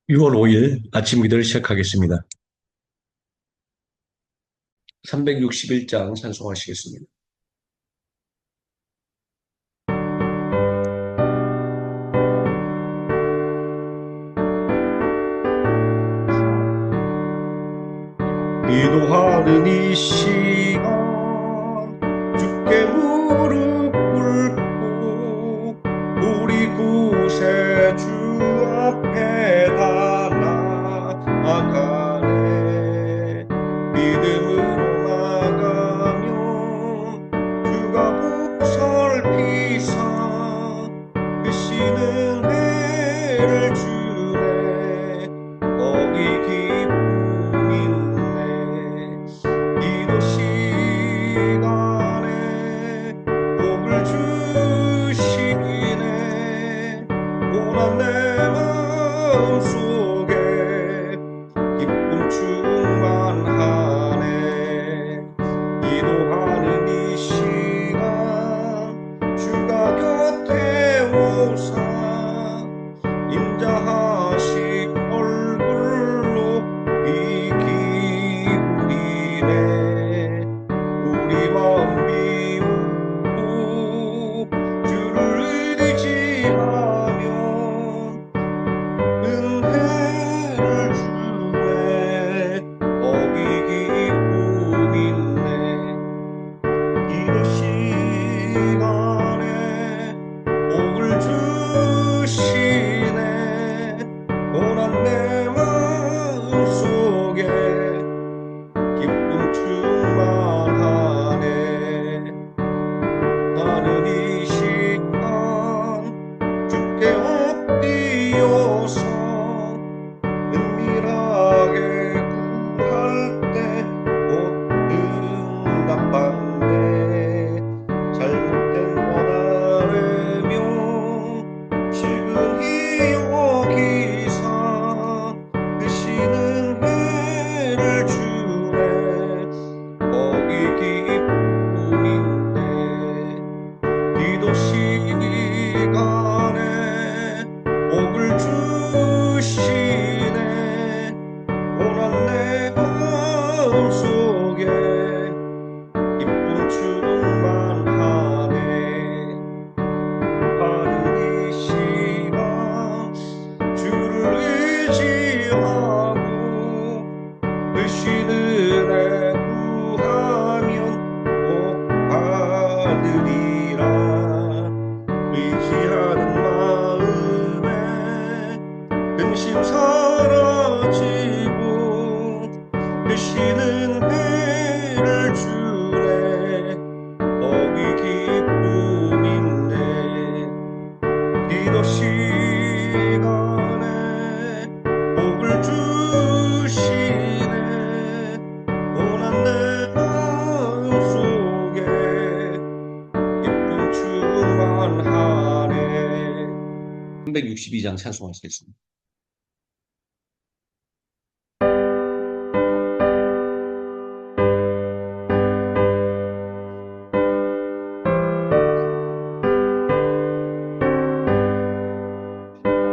6월 5일 아침 기도를 시작하겠습니다. 361장 찬송하시겠습니다. 기도하는 이 시간 주께 무릎 꿇고 우리 구세 주 앞에 다 나아가네. 믿음으로 나가면 주가 보살피사 크시는 해를 주네. 거기 기쁨 있네. 기도 시간에 복을 주시네. 고난 내 마음속에 기쁨 충만하네. 기도하는 이 시간 주가 곁에 오사 인자하시 얼굴로 귀 기울이네. 우리 마음 비우고 주를 의지하면 은혜를 주네. 거기 기쁨 있네. 기도 시간에 복을 주시네. 고난 내 마음속에 기쁨 충만하네. 나는 이 시간 주께 엎드려서 은밀하게 구할 때 곧 응답받네. 잘못된 것 아뢰며 실근히 여기사 크시는 해를 주네. 거기 기쁨 있네. 기도 시간에 복을 주시네. 고난 내 마음속에 기쁨 충만하네. 하는 이 시간 주를 의지하고 크신 은혜 구하면 복 받으리라. 의지하는 마음에 근심 사라지고 크시는 해를 주네. 거기 기쁨 있네. 기도 시간에 복을 주시네. 고난 내 마음속에 기쁨 충만하네. 362장 찬송하시겠습니다.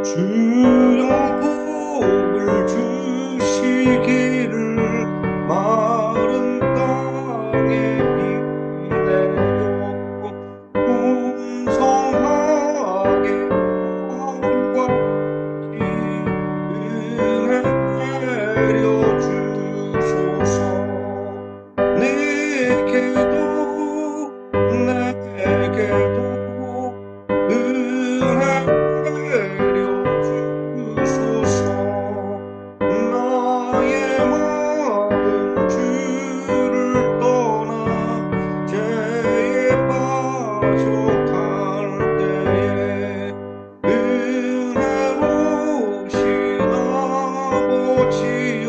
주여 복을 주시기를 마른 땅에 비내려 풍성하게 왕과 은혜 내려 주소서. 내게도 은혜 내려주소서. 나의 마음 주를 떠나 죄에 빠져갈 때에 은혜로우신 아버지여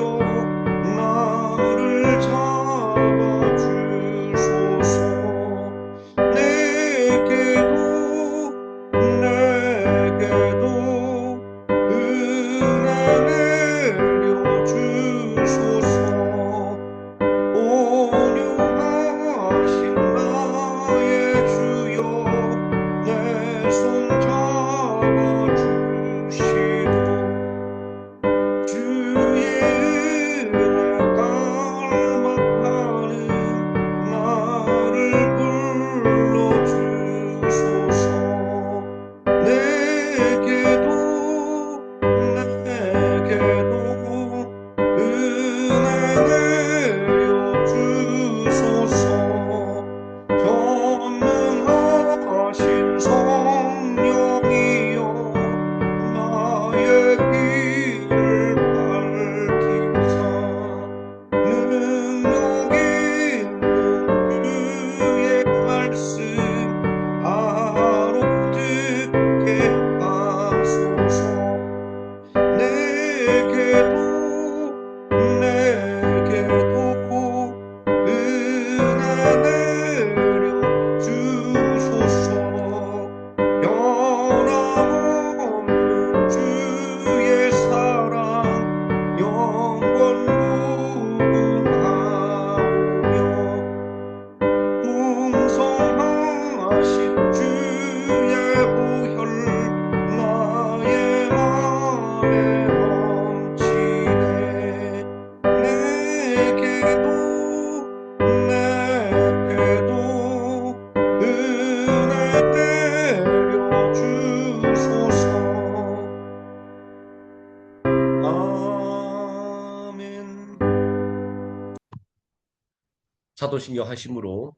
사도신경 하심으로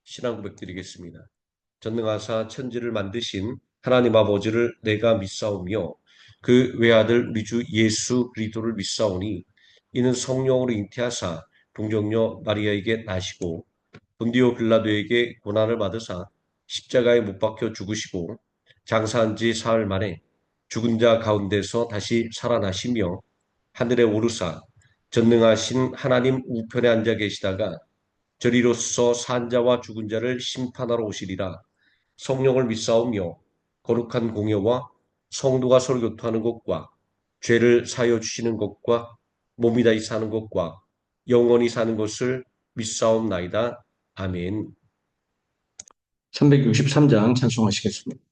신앙 고백드리겠습니다. 전능하사 천지를 만드신 하나님 아버지를 내가 믿사오며 그 외아들 우리 주 예수 그리스도를 믿사오니 이는 성령으로 잉태하사 동정녀 마리아에게 나시고 본디오 빌라도에게 고난을 받으사 십자가에 못 박혀 죽으시고 장사한 지 사흘 만에 죽은 자 가운데서 다시 살아나시며 하늘에 오르사 전능하신 하나님 우편에 앉아 계시다가 저리로서 산 자와 죽은 자를 심판하러 오시리라. 성령을 믿사오며 거룩한 공예와 성도가 서로 교통하는 것과 죄를 사여 주시는 것과 몸이 다시 사는 것과 영원히 사는 것을 믿사옵나이다. 아멘. 363장 찬송하시겠습니다.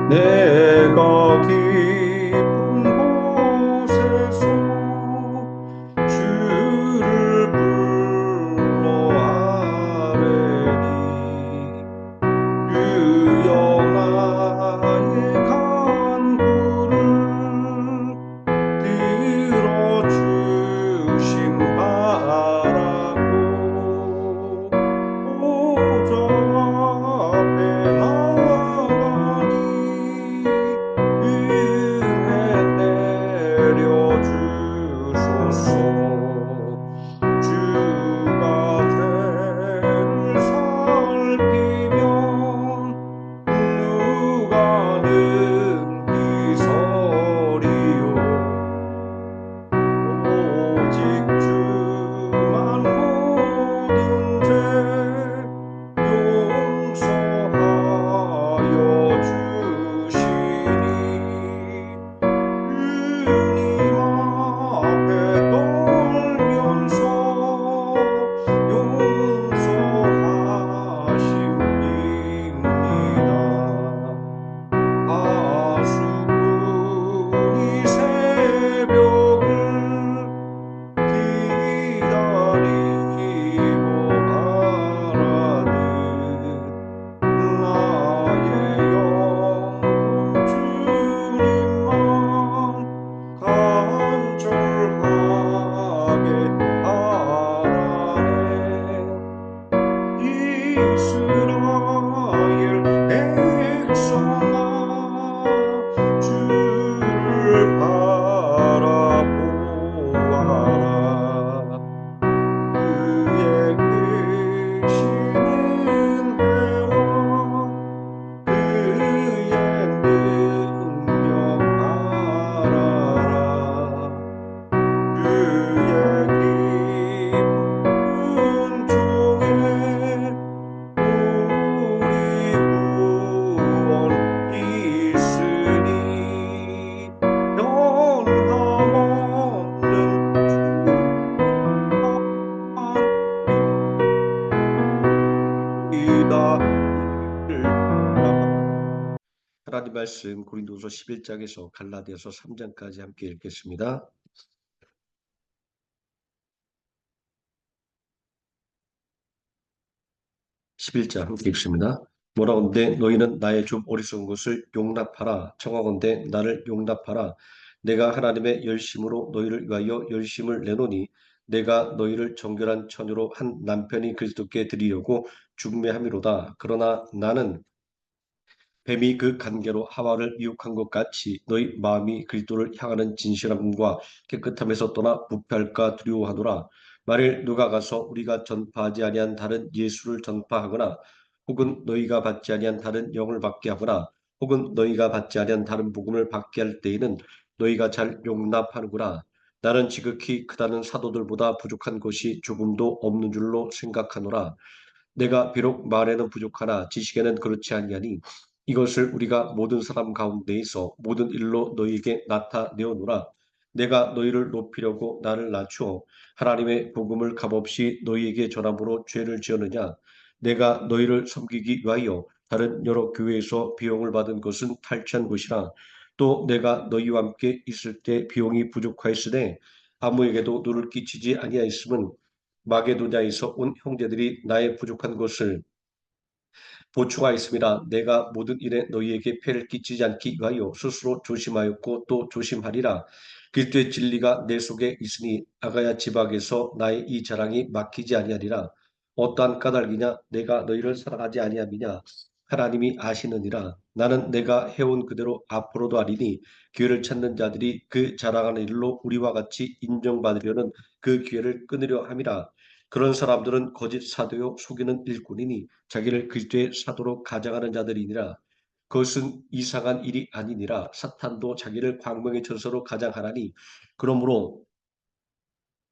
내가 깊은 곳에서 주를 불러 아뢰니 주여 나의 간구를 들어주심 바라고 보좌 앞에 나가니 은혜 내려주소서. 주가 죄를 살피면 누가 능히 서리요. 오직 주만 모든 죄 용서하여 주시니 주님 앞에 떨면서 용서하십니다. 하수구리 새벽을 기다리고 바라듯 나의 영혼 주님만 간절하게 바라네. 이스라엘 백성아 주를 바라보아라. 그의 크신 은혜와 그의 능력 알아라. 주의 깊은 종에 우리 구원 있으니 변함없는 주이다. 하나님 말씀 고린도서 11장에서 갈라디아서 3장까지 함께 읽겠습니다. 11장 함께 읽습니다. 뭐라건대 너희는 나의 좀 어리석은 것을 용납하라. 청하건대 나를 용납하라. 내가 하나님의 열심으로 너희를 위하여 열심을 내노니 내가 너희를 정결한 처녀로 한 남편이 그리스도께 드리려고 중매함이로다. 그러나 나는 뱀이 그 간계로 하와를 미혹한 것 같이 너희 마음이 그리스도를 향하는 진실함과 깨끗함에서 떠나 부패할까 두려워하노라. 만일 누가 가서 우리가 전파하지 아니한 다른 예수를 전파하거나 혹은 너희가 받지 아니한 다른 영을 받게 하거나 혹은 너희가 받지 아니한 다른 복음을 받게 할 때에는 너희가 잘 용납하는구나. 나는 지극히 크다는 사도들보다 부족한 것이 조금도 없는 줄로 생각하노라. 내가 비록 말에는 부족하나 지식에는 그렇지 아니하니 이것을 우리가 모든 사람 가운데에서 모든 일로 너희에게 나타내오노라. 내가 너희를 높이려고 나를 낮추어 하나님의 복음을 값없이 너희에게 전함으로 죄를 지었느냐. 내가 너희를 섬기기 위하여 다른 여러 교회에서 비용을 받은 것은 탈취한 것이라. 또 내가 너희와 함께 있을 때 비용이 부족하였으되 아무에게도 누를 끼치지 아니하였음은 마게도냐에서 온 형제들이 나의 부족한 것을 보충하였습니다. 내가 모든 일에 너희에게 폐를 끼치지 않기 위하여 스스로 조심하였고 또 조심하리라. 그리스도의 진리가 내 속에 있으니 아가야 지방에서 나의 이 자랑이 막히지 아니하리라. 어떠한 까닭이냐 내가 너희를 사랑하지 아니함이냐 하나님이 아시느니라. 나는 내가 해온 그대로 앞으로도 하리니 기회를 찾는 자들이 그 자랑하는 일로 우리와 같이 인정받으려는 그 기회를 끊으려 함이라. 그런 사람들은 거짓 사도요 속이는 일꾼이니 자기를 그리스도의 사도로 가장하는 자들이니라. 그것은 이상한 일이 아니니라. 사탄도 자기를 광명의 전서로 가장하나니 그러므로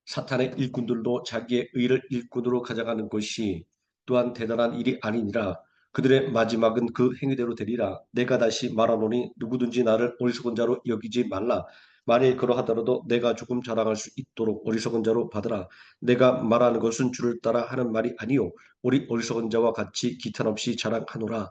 사탄의 일꾼들도 자기의 의를 일꾼으로 가져가는 것이 또한 대단한 일이 아니니라. 그들의 마지막은 그 행위대로 되리라. 내가 다시 말하노니 누구든지 나를 어리석은 자로 여기지 말라. 만일 그러하더라도 내가 조금 자랑할 수 있도록 어리석은 자로 받으라. 내가 말하는 것은 주를 따라 하는 말이 아니요 우리 어리석은 자와 같이 기탄 없이 자랑하노라.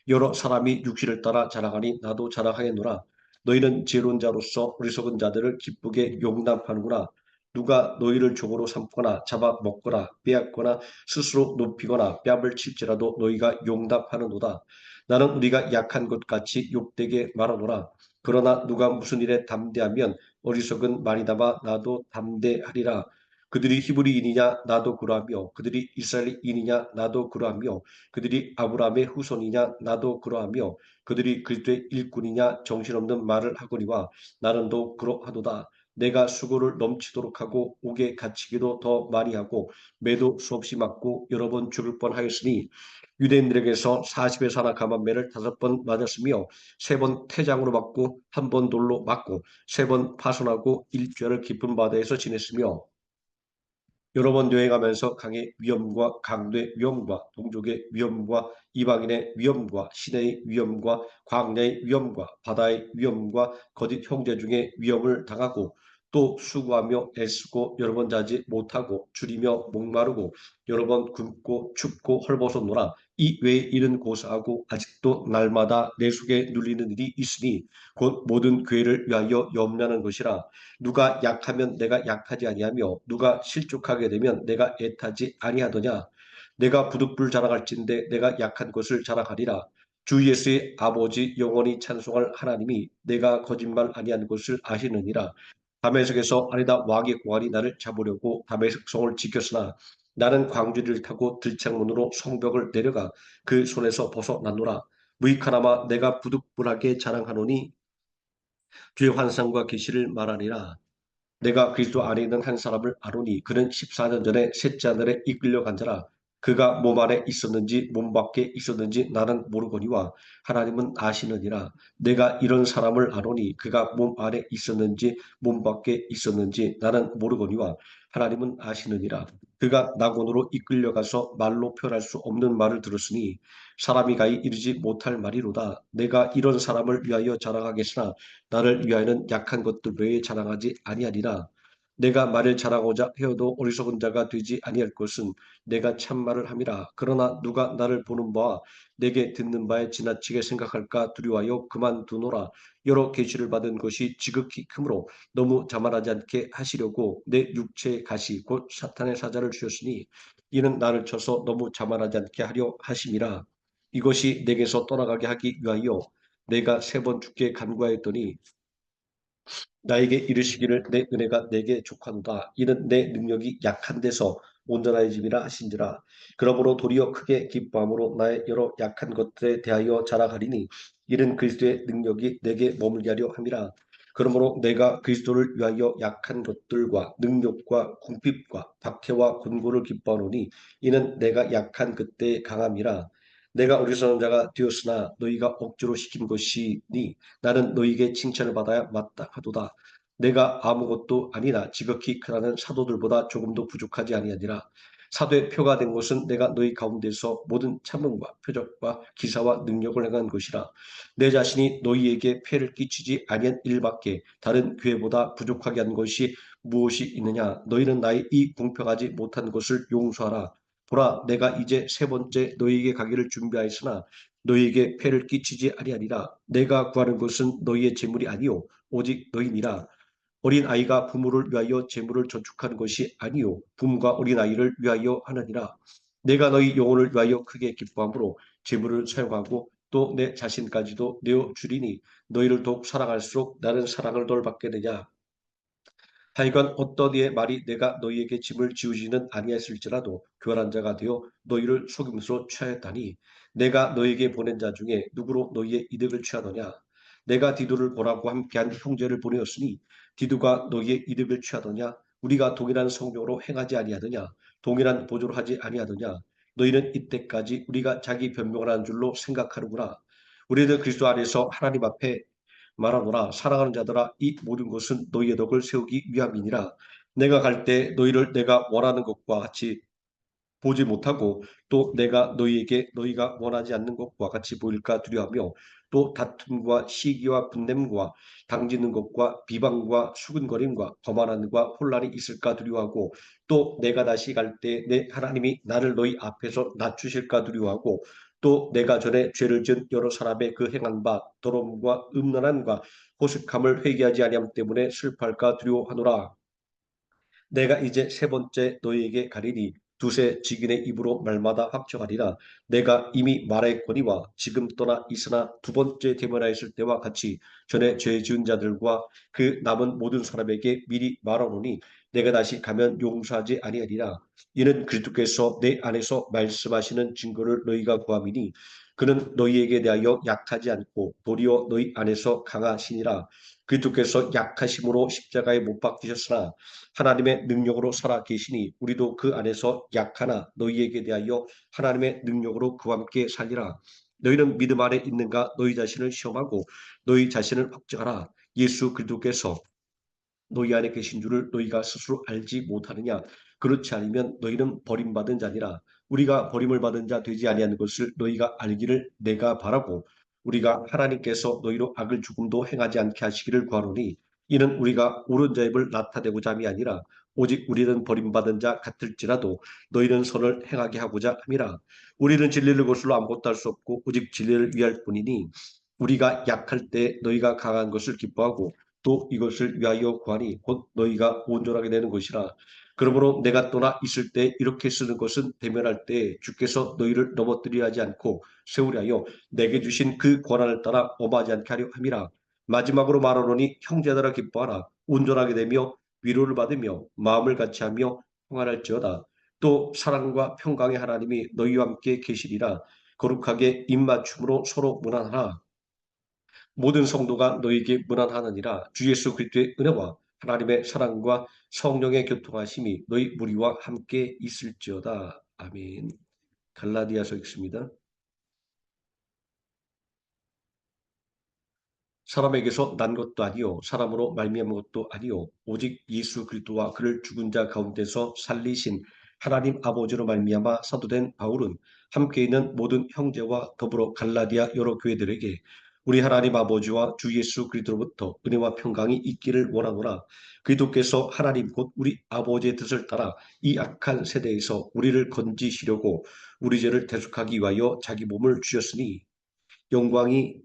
여러 사람이 육신을 따라 자랑하니 나도 자랑하겠노라. 너희는 지혜로운 자로서 어리석은 자들을 기쁘게 용납하는구나. 누가 너희를 종으로 삼거나 잡아먹거나 빼앗거나 스스로 높이거나 뺨을 칠지라도 너희가 용납하는도다. 나는 우리가 약한 것 같이 욕되게 말하노라. 그러나 누가 무슨 일에 담대하면 어리석은 말이다마 나도 담대하리라. 그들이 히브리인이냐 나도 그러하며 그들이 이스라엘인이냐 나도 그러하며 그들이 아브라함의 후손이냐 나도 그러하며 그들이 그리스도의 일꾼이냐 정신없는 말을 하거니와 나는 또 그러하도다. 내가 수고를 넘치도록 하고 옥에 갇히기도 더 많이 하고 매도 수없이 맞고 여러 번 죽을 뻔하였으니 유대인들에게서 40의 사나 감한매를 5번 맞았으며 3번 태장으로 맞고 1번 돌로 맞고 3번 파손하고 일주일을 깊은 바다에서 지냈으며 여러 번 여행하면서 강의 위험과 강도의 위험과 동족의 위험과 이방인의 위험과 시내의 위험과 광야의 위험과 바다의 위험과 거짓 형제 중에 위험을 당하고 또 수고하며 애쓰고 여러 번 자지 못하고 줄이며 목마르고 여러 번 굶고 춥고 헐벗었노라. 이 외의 일은 고사하고 아직도 날마다 내 속에 눌리는 일이 있으니 곧 모든 교회를 위하여 염려하는 것이라. 누가 약하면 내가 약하지 아니하며 누가 실족하게 되면 내가 애타지 아니하더냐. 내가 부득불 자랑할진대 내가 약한 것을 자랑하리라. 주 예수의 아버지 영원히 찬송할 하나님이 내가 거짓말 아니한 것을 아시느니라. 다메섹에서 아니다 왕의 고관이 나를 잡으려고 다메섹 성을 지켰으나 나는 광주리를 타고 들창문으로 성벽을 내려가 그 손에서 벗어났노라. 무익하나마 내가 부득불하게 자랑하노니 주의 환상과 계시를 말하니라. 내가 그리스도 안에 있는 한 사람을 아노니 그는 14년 전에 셋째 하늘에 이끌려간 자라. 그가 몸 안에 있었는지 몸 밖에 있었는지 나는 모르거니와 하나님은 아시느니라. 내가 이런 사람을 아노니 그가 몸 안에 있었는지 몸 밖에 있었는지 나는 모르거니와 하나님은 아시느니라. 그가 낙원으로 이끌려가서 말로 표현할 수 없는 말을 들었으니 사람이 가히 이르지 못할 말이로다. 내가 이런 사람을 위하여 자랑하겠으나 나를 위하여는 약한 것들 외에 자랑하지 아니하리라. 내가 말을 자랑하고자 해도 어리석은 자가 되지 아니할 것은 내가 참말을 함이라. 그러나 누가 나를 보는 바와 내게 듣는 바에 지나치게 생각할까 두려워하여 그만두노라. 여러 계시를 받은 것이 지극히 크므로 너무 자만하지 않게 하시려고 내 육체의 가시 곧 사탄의 사자를 주셨으니 이는 나를 쳐서 너무 자만하지 않게 하려 하심이라. 이것이 내게서 떠나가게 하기 위하여 내가 3번 주께 간구하였더니 나에게 이르시기를 내 은혜가 내게 족하도다. 이는 내 능력이 약한 데서 온전하여짐이라 하신지라. 그러므로 도리어 크게 기뻐함으로 나의 여러 약한 것들에 대하여 자랑하리니 이는 그리스도의 능력이 내게 머물게 하려 함이라. 그러므로 내가 그리스도를 위하여 약한 것들과 능력과 궁핍과 박해와 곤고를 기뻐하노니 이는 내가 약한 그때의 강함이라. 내가 어리석은 자가 되었으나 너희가 억지로 시킨 것이니 나는 너희에게 칭찬을 받아야 마땅하도다. 내가 아무것도 아니나 지극히 크다는 사도들보다 조금도 부족하지 아니하니라. 사도의 표가 된 것은 내가 너희 가운데서 모든 참음과 표적과 기사와 능력을 행한 것이라. 내 자신이 너희에게 폐를 끼치지 아니한 일밖에 다른 교회보다 부족하게 한 것이 무엇이 있느냐. 너희는 나의 이 공평하지 못한 것을 용서하라. 보라, 내가 이제 3번째 너희에게 가기를 준비하였으나 너희에게 폐를 끼치지 아니하리라. 내가 구하는 것은 너희의 재물이 아니요 오직 너희니라. 어린 아이가 부모를 위하여 재물을 저축하는 것이 아니요 부모가 어린 아이를 위하여 하느니라. 내가 너희 영혼을 위하여 크게 기뻐함으로 재물을 사용하고 또 내 자신까지도 내어 주리니 너희를 더욱 사랑할수록 나는 사랑을 덜 받겠느냐. 하여간 어떤 이의 말이 내가 너희에게 짐을 지우지는 아니했을지라도 교활한 자가 되어 너희를 속임수로 취하였다니 내가 너희에게 보낸 자 중에 누구로 너희의 이득을 취하더냐. 내가 디도를 보라고 함께한 형제를 보내었으니 디도가 너희의 이득을 취하더냐. 우리가 동일한 성령으로 행하지 아니하더냐. 동일한 보조를 하지 아니하더냐. 너희는 이때까지 우리가 자기 변명을 하는 줄로 생각하는구나. 우리는 그리스도 안에서 하나님 앞에 말하노라. 사랑하는 자들아 이 모든 것은 너희의 덕을 세우기 위함이니라. 내가 갈 때 너희를 내가 원하는 것과 같이 보지 못하고 또 내가 너희에게 너희가 원하지 않는 것과 같이 보일까 두려워하며 또 다툼과 시기와 분냄과 당지는 것과 비방과 수근거림과 거만함과 혼란이 있을까 두려워하고 또 내가 다시 갈 때 내 하나님이 나를 너희 앞에서 낮추실까 두려워하고 또 내가 전에 죄를 지은 여러 사람의 그 행한 바 더러움과 음란함과 호색함을 회개하지 아니함 때문에 슬퍼할까 두려워하노라. 내가 이제 세 번째 너희에게 가리니 두세 직인의 입으로 말마다 확정하리라. 내가 이미 말하였거니와 지금 떠나 있으나 두 번째 대면하였을 때와 같이 전에 죄 지은 자들과 그 남은 모든 사람에게 미리 말하노니 내가 다시 가면 용서하지 아니하리라. 이는 그리스도께서 내 안에서 말씀하시는 증거를 너희가 구함이니 그는 너희에게 대하여 약하지 않고 도리어 너희 안에서 강하시니라. 그리스도께서 약하심으로 십자가에 못 박히셨으나 하나님의 능력으로 살아 계시니 우리도 그 안에서 약하나 너희에게 대하여 하나님의 능력으로 그와 함께 살리라. 너희는 믿음 안에 있는가 너희 자신을 시험하고 너희 자신을 확증하라. 예수 그리스도께서 너희 안에 계신 줄을 너희가 스스로 알지 못하느냐. 그렇지 않으면 너희는 버림받은 자니라. 우리가 버림을 받은 자 되지 아니하는 것을 너희가 알기를 내가 바라고 우리가 하나님께서 너희로 악을 조금도 행하지 않게 하시기를 구하노니 이는 우리가 옳은 자의 입을 나타내고자 함이 아니라 오직 우리는 버림받은 자 같을지라도 너희는 선을 행하게 하고자 함이라. 우리는 진리를 거슬러 아무것도 할 수 없고 오직 진리를 위할 뿐이니 우리가 약할 때 너희가 강한 것을 기뻐하고 또 이것을 위하여 구하니 곧 너희가 온전하게 되는 것이라. 그러므로 내가 떠나 있을 때 이렇게 쓰는 것은 대면할 때 주께서 너희를 넘어뜨리려 하지 않고 세우려 하여 내게 주신 그 권한을 따라 엄하지 않게 하려 함이라. 마지막으로 말하노니 형제들아 기뻐하라. 온전하게 되며 위로를 받으며 마음을 같이하며 평안할지어다. 또 사랑과 평강의 하나님이 너희와 함께 계시리라. 거룩하게 입맞춤으로 서로 문안하라. 모든 성도가 너희에게 문안하느니라. 주 예수 그리스도의 은혜와 하나님의 사랑과 성령의 교통하심이 너희 무리와 함께 있을지어다. 아멘. 갈라디아서 읽습니다. 사람에게서 난 것도 아니요 사람으로 말미암은 것도 아니요 오직 예수 그리스도와 그를 죽은 자 가운데서 살리신 하나님 아버지로 말미암아 사도된 바울은 함께 있는 모든 형제와 더불어 갈라디아 여러 교회들에게 우리 하나님 아버지와 주 예수 그리스도로부터 은혜와 평강이 있기를 원하노라. 그리스도께서 하나님 곧 우리 아버지의 뜻을 따라 이 악한 세대에서 우리를 건지시려고 우리 죄를 대속하기 위하여 자기 몸을 주셨으니 영광이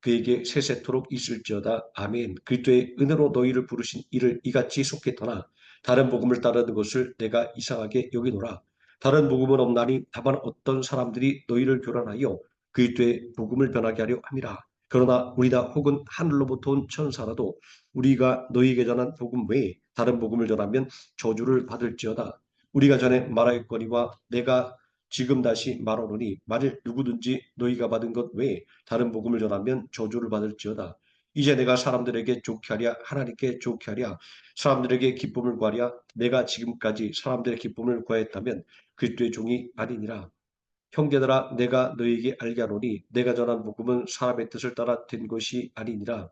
그에게 세세토록 있을지어다. 아멘. 그리스도의 은혜로 너희를 부르신 이를 이같이 속했더나 다른 복음을 따르는 것을 내가 이상하게 여기노라. 다른 복음은 없나니 다만 어떤 사람들이 너희를 교란하여 그리스도의 복음을 변하게 하려 함이라. 그러나 우리다 혹은 하늘로부터 온 천사라도 우리가 너희에게 전한 복음 외에 다른 복음을 전하면 저주를 받을지어다. 우리가 전에 말하였거니와 내가 지금 다시 말하노니 만일 누구든지 너희가 받은 것 외에 다른 복음을 전하면 저주를 받을지어다. 이제 내가 사람들에게 좋게 하랴 하나님께 좋게 하랴 사람들에게 기쁨을 구하랴 내가 지금까지 사람들의 기쁨을 구하였다면 그리스도의 종이 아니니라. 형제들아 내가 너희에게 알게 하노니 내가 전한 복음은 사람의 뜻을 따라 된 것이 아니니라.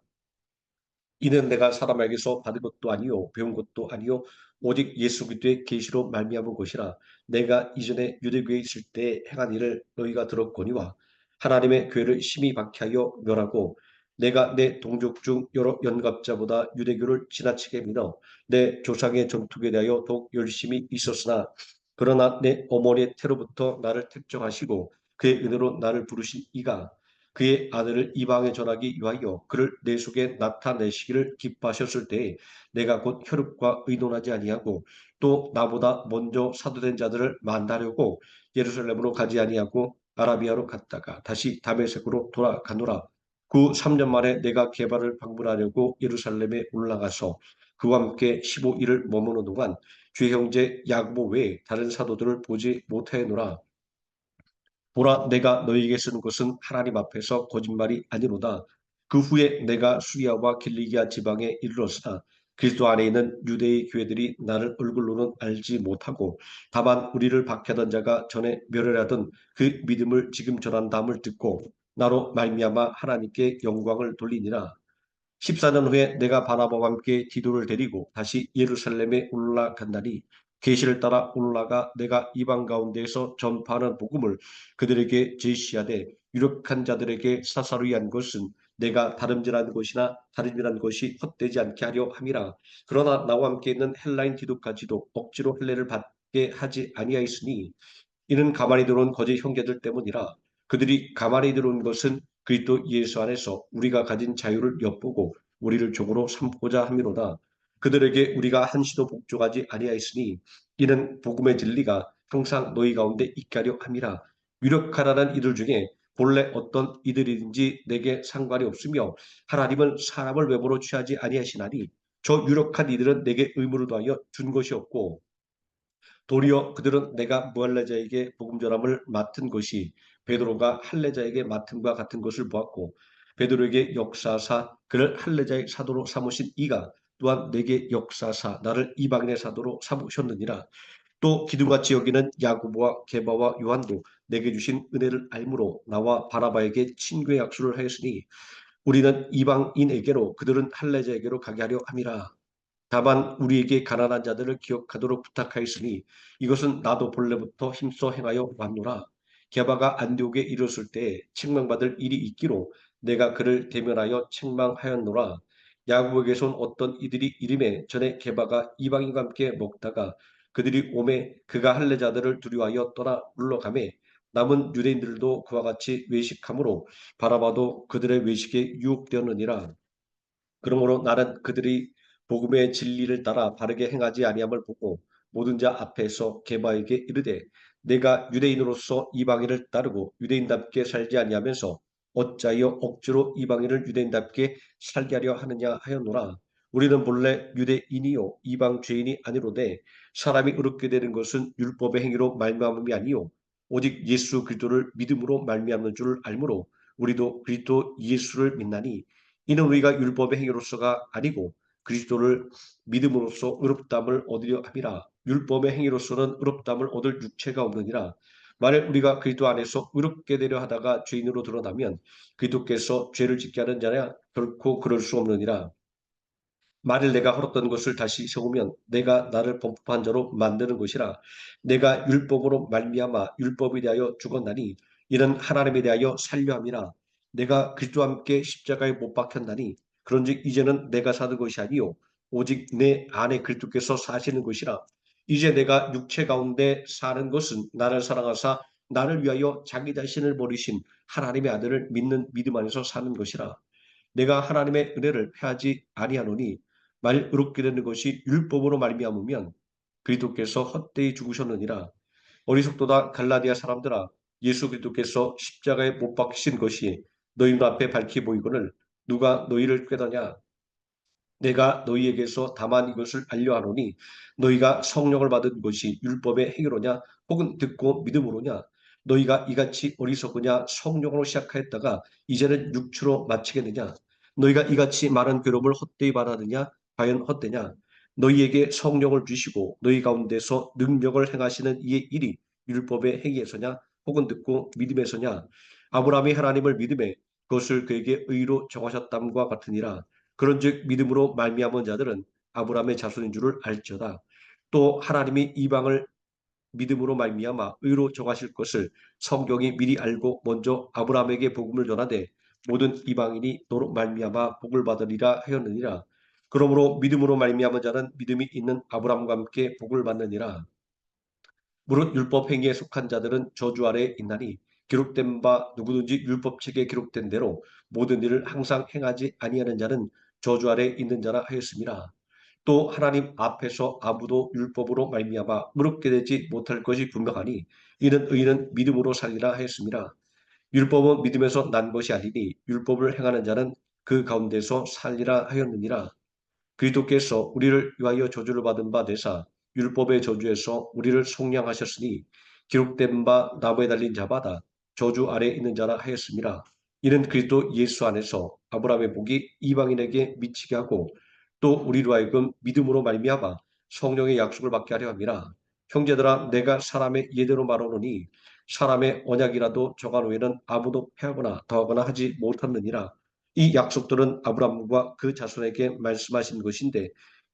이는 내가 사람에게서 받은 것도 아니요 배운 것도 아니요 오직 예수 그리스도의 계시로 말미암은 것이라. 내가 이전에 유대교에 있을 때 행한 일을 너희가 들었거니와 하나님의 교회를 심히 박해하여 멸하고 내가 내 동족 중 여러 연갑자보다 유대교를 지나치게 믿어 내 조상의 전투에 대하여 더욱 열심히 있었으나 그러나 내 어머니의 태로부터 나를 택정하시고 그의 은혜로 나를 부르신 이가 그의 아들을 이방에 전하기 위하여 그를 내 속에 나타내시기를 기뻐하셨을 때에 내가 곧 혈육과 의논하지 아니하고 또 나보다 먼저 사도된 자들을 만나려고 예루살렘으로 가지 아니하고 아라비아로 갔다가 다시 다메섹으로 돌아가노라. 그 3년 만에 내가 게바를 방문하려고 예루살렘에 올라가서 그와 함께 15일을 머무는 동안 주의 형제 야고보 외에 다른 사도들을 보지 못하였노라. 보라, 내가 너희에게 쓰는 것은 하나님 앞에서 거짓말이 아니로다. 그 후에 내가 수리아와 길리기아 지방에 이르렀으나 그리스도 안에 있는 유대의 교회들이 나를 얼굴로는 알지 못하고 다만 우리를 박해하던 자가 전에 멸혈하던 그 믿음을 지금 전한다함을 듣고 나로 말미암아 하나님께 영광을 돌리니라. 14년 후에 내가 바나바와 함께 디도를 데리고 다시 예루살렘에 올라간다니 계시를 따라 올라가 내가 이방 가운데에서 전파하는 복음을 그들에게 제시하되 유력한 자들에게 사사로이 한 것은 내가 다름질한 것이나 다름질한 것이 헛되지 않게 하려 함이라. 그러나 나와 함께 있는 헬라인 디도까지도 억지로 할례를 받게 하지 아니하였으니 이는 가만히 들어온 거짓 형제들 때문이라. 그들이 가만히 들어온 것은 그리스도 예수 안에서 우리가 가진 자유를 엿보고 우리를 종으로 삼고자 함이로다. 그들에게 우리가 한시도 복종하지 아니하였으니 이는 복음의 진리가 항상 너희 가운데 있게 하려 함이라. 유력하라는 이들 중에 본래 어떤 이들이든지 내게 상관이 없으며 하나님은 사람을 외모로 취하지 아니하시나니 저 유력한 이들은 내게 의무를 더하여 준 것이 없고 도리어 그들은 내가 무할례자에게 복음 전함을 맡은 것이 베드로가 할례자에게 맡음과 같은 것을 보았고 베드로에게 역사사 그를 할례자의 사도로 삼으신 이가 또한 내게 역사사 나를 이방인의 사도로 삼으셨느니라. 또 기둥같이 여기는 야고보와 게바와 요한도 내게 주신 은혜를 알므로 나와 바나바에게 친구의 약속을 하였으니 우리는 이방인에게로 그들은 할례자에게로 가게 하려 함이라. 다만 우리에게 가난한 자들을 기억하도록 부탁하였으니 이것은 나도 본래부터 힘써 행하여 왔노라. 게바가 안디옥에 이르렀을 때 책망받을 일이 있기로 내가 그를 대면하여 책망하였노라. 야고보에게서 온 어떤 이들이 이름에 전에 게바가 이방인과 함께 먹다가 그들이 오매 그가 할례자들을 두려워하여 떠나 물러가매 남은 유대인들도 그와 같이 외식함으로 바라바도 그들의 외식에 유혹되었느니라. 그러므로 나는 그들이 복음의 진리를 따라 바르게 행하지 아니함을 보고 모든 자 앞에서 게바에게 이르되 내가 유대인으로서 이방인을 따르고 유대인답게 살지 아니하면서 어찌하여 억지로 이방인을 유대인답게 살게 하려 하느냐 하였노라. 우리는 본래 유대인이요 이방 죄인이 아니로되 사람이 의롭게 되는 것은 율법의 행위로 말미암음이 아니요 오직 예수 그리스도를 믿음으로 말미암는 줄 알므로 우리도 그리스도 예수를 믿나니 이는 우리가 율법의 행위로서가 아니고 그리스도를 믿음으로써 의롭다함을 얻으려 함이라. 율법의 행위로서는 의롭다함을 얻을 육체가 없느니라. 만일 우리가 그리스도 안에서 의롭게 되려 하다가 죄인으로 드러나면 그리스도께서 죄를 짓게 하는 자냐 결코 그럴 수 없느니라. 만일 내가 헐었던 것을 다시 세우면 내가 나를 범법한 자로 만드는 것이라. 내가 율법으로 말미암아 율법에 대하여 죽었나니 이는 하나님에 대하여 살려 함이라. 내가 그리스도와 함께 십자가에 못 박혔나니 그런즉 이제는 내가 사는 것이 아니요 오직 내 안에 그리스도께서 사시는 것이라. 이제 내가 육체 가운데 사는 것은 나를 사랑하사 나를 위하여 자기 자신을 버리신 하나님의 아들을 믿는 믿음 안에서 사는 것이라. 내가 하나님의 은혜를 패하지 아니하노니 만일 의롭게 되는 것이 율법으로 말미암으면 그리스도께서 헛되이 죽으셨느니라. 어리석도다 갈라디아 사람들아 예수 그리스도께서 십자가에 못 박히신 것이 너희 눈앞에 밝히 보이거늘 누가 너희를 꾀더냐. 내가 너희에게서 다만 이것을 알려하노니 너희가 성령을 받은 것이 율법의 행위로냐 혹은 듣고 믿음으로냐. 너희가 이같이 어리석으냐 성령으로 시작하였다가 이제는 육추로 마치겠느냐. 너희가 이같이 많은 괴로움을 헛되이 받았느냐 과연 헛되냐. 너희에게 성령을 주시고 너희 가운데서 능력을 행하시는 이의 일이 율법의 행위에서냐 혹은 듣고 믿음에서냐. 아브라함이 하나님을 믿음에 그것을 그에게 의로 정하셨담과 같으니라. 그런즉 믿음으로 말미암은 자들은 아브라함의 자손인 줄을 알지어다. 또 하나님이 이방을 믿음으로 말미암아 의로 정하실 것을 성경이 미리 알고 먼저 아브라함에게 복음을 전하되 모든 이방인이 너로 말미암아 복을 받으리라 하였느니라. 그러므로 믿음으로 말미암은 자는 믿음이 있는 아브라함과 함께 복을 받느니라. 무릇 율법 행위에 속한 자들은 저주 아래에 있나니 기록된 바 누구든지 율법책에 기록된 대로 모든 일을 항상 행하지 아니하는 자는 저주 아래 있는 자라 하였습니다. 또 하나님 앞에서 아무도 율법으로 말미암아 의롭게 되지 못할 것이 분명하니 이는 의인은 믿음으로 살리라 하였습니다. 율법은 믿음에서 난 것이 아니니 율법을 행하는 자는 그 가운데서 살리라 하였느니라. 그리스도께서 우리를 위하여 저주를 받은 바 되사 율법의 저주에서 우리를 속량하셨으니 기록된 바 나무에 달린 자마다 저주 아래 있는 자라 하였습니다. 이는 그리스도 예수 안에서 아브라함의 복이 이방인에게 미치게 하고 또 우리로 하여금 믿음으로 말미암아 성령의 약속을 받게 하려 함이라. 형제들아 내가 사람의 예대로 말하노니 사람의 언약이라도 정한 후에는 아무도 패하거나 더하거나 하지 못하느니라. 이 약속들은 아브라함과 그 자손에게 말씀하신 것인데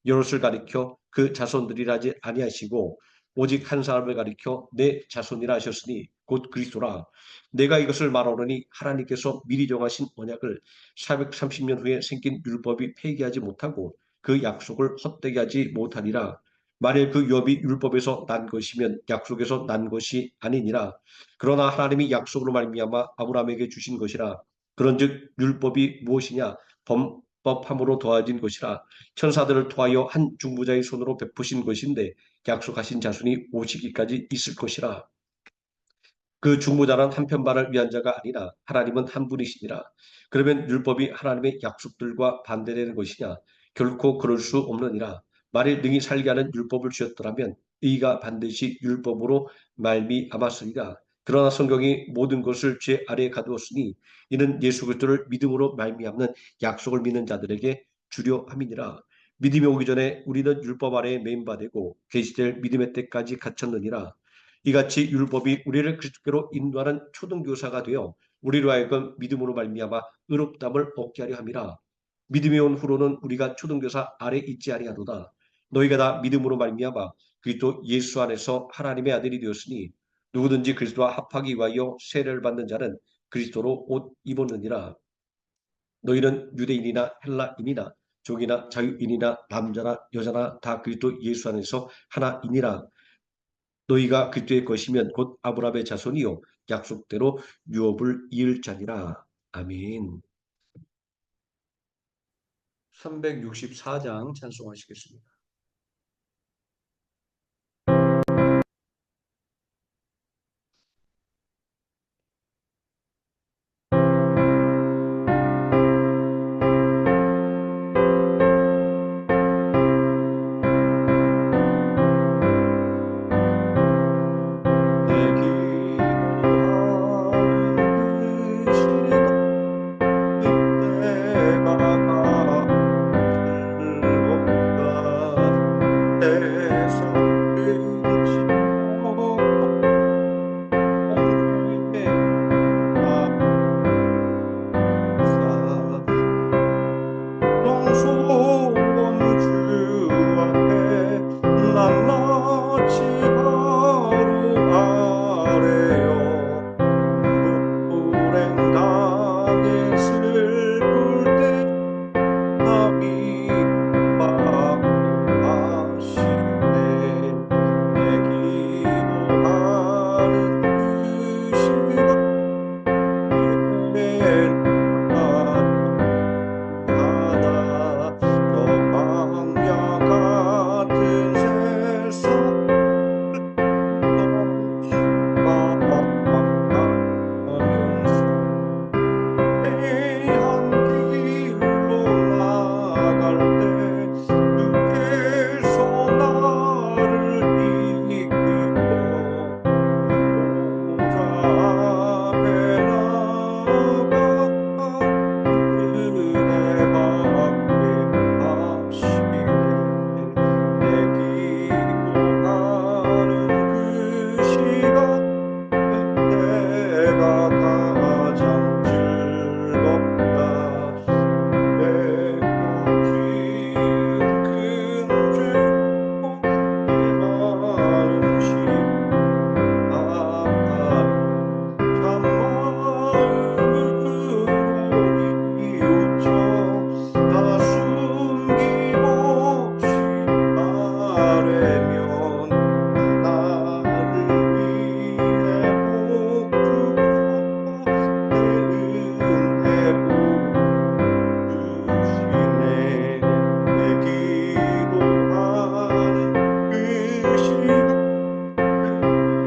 여럿을 가리켜 그 자손들이라 하지 아니하시고 오직 한 사람을 가리켜 내 자손이라 하셨으니 곧 그리스도라. 내가 이것을 말하노니 하나님께서 미리 정하신 언약을 430년 후에 생긴 율법이 폐기하지 못하고 그 약속을 헛되게 하지 못하리라. 만일 그 율법이 율법에서 난 것이면 약속에서 난 것이 아니니라. 그러나 하나님이 약속으로 말미암아 아브라함에게 주신 것이라. 그런즉 율법이 무엇이냐? 범법함으로 도와진 것이라. 천사들을 통하여 한 중보자의 손으로 베푸신 것인데 약속하신 자손이 오시기까지 있을 것이라. 그 중보자는 한 편만을 위한 자가 아니라 하나님은 한 분이시니라. 그러면 율법이 하나님의 약속들과 반대되는 것이냐? 결코 그럴 수 없느니라. 만일 능히 살게 하는 율법을 주셨더라면 의가 반드시 율법으로 말미암았으리라. 그러나 성경이 모든 것을 죄 아래에 가두었으니 이는 예수 그리스도를 믿음으로 말미암는 약속을 믿는 자들에게 주려 함이니라. 믿음이 오기 전에 우리는 율법 아래에 매인바되고 계시될 믿음의 때까지 갇혔느니라. 이같이 율법이 우리를 그리스도께로 인도하는 초등교사가 되어 우리로 하여금 믿음으로 말미암아 의롭다함을 얻게 하려 함이라. 믿음이 온 후로는 우리가 초등교사 아래 있지 아니하도다. 너희가 다 믿음으로 말미암아 그리스도 예수 안에서 하나님의 아들이 되었으니 누구든지 그리스도와 합하기 위하여 세례를 받는 자는 그리스도로 옷 입었느니라. 너희는 유대인이나 헬라인이나 종이나 자유인이나 남자나 여자나 다 그리스도 예수 안에서 하나이니라. 너희가 그리스도의 것이면 곧 아브라함의 자손이요 약속대로 유업을 이을 자니라. 아멘. 364장 찬송하시겠습니다.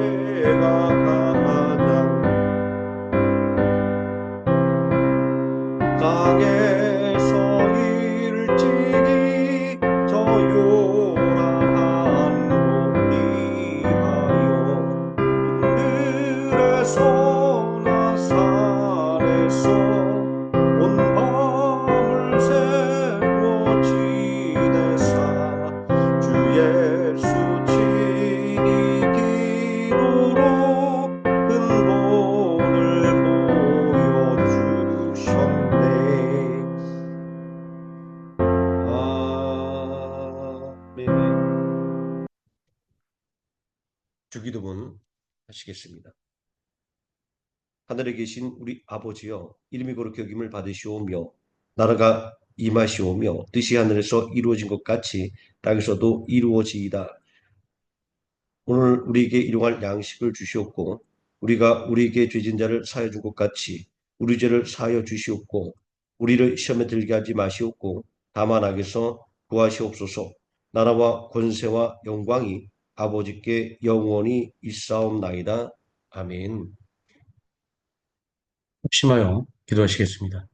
시대가 가장 땅에서 일찍이 저 요란한 곳 위하여 들에서나 산에서 온 밤을 새워 지내사 주 예수 친히 기도로 근본을 보여주셨네. 아멘. 주기도문 하시겠습니다. 하늘에 계신 우리 아버지여, 이름이 거룩히 여김을 받으시오며 나라가 임하시오며 뜻이 하늘에서 이루어진 것 같이 땅에서도 이루어지이다. 오늘 우리에게 일용할 양식을 주시옵고 우리가 우리에게 죄진 자를 사하여 준 것 같이 우리 죄를 사하여 주시옵고 우리를 시험에 들게 하지 마시옵고 다만 악에서 구하시옵소서. 나라와 권세와 영광이 아버지께 영원히 있사옵나이다. 아멘. 합심하여 기도하시겠습니다.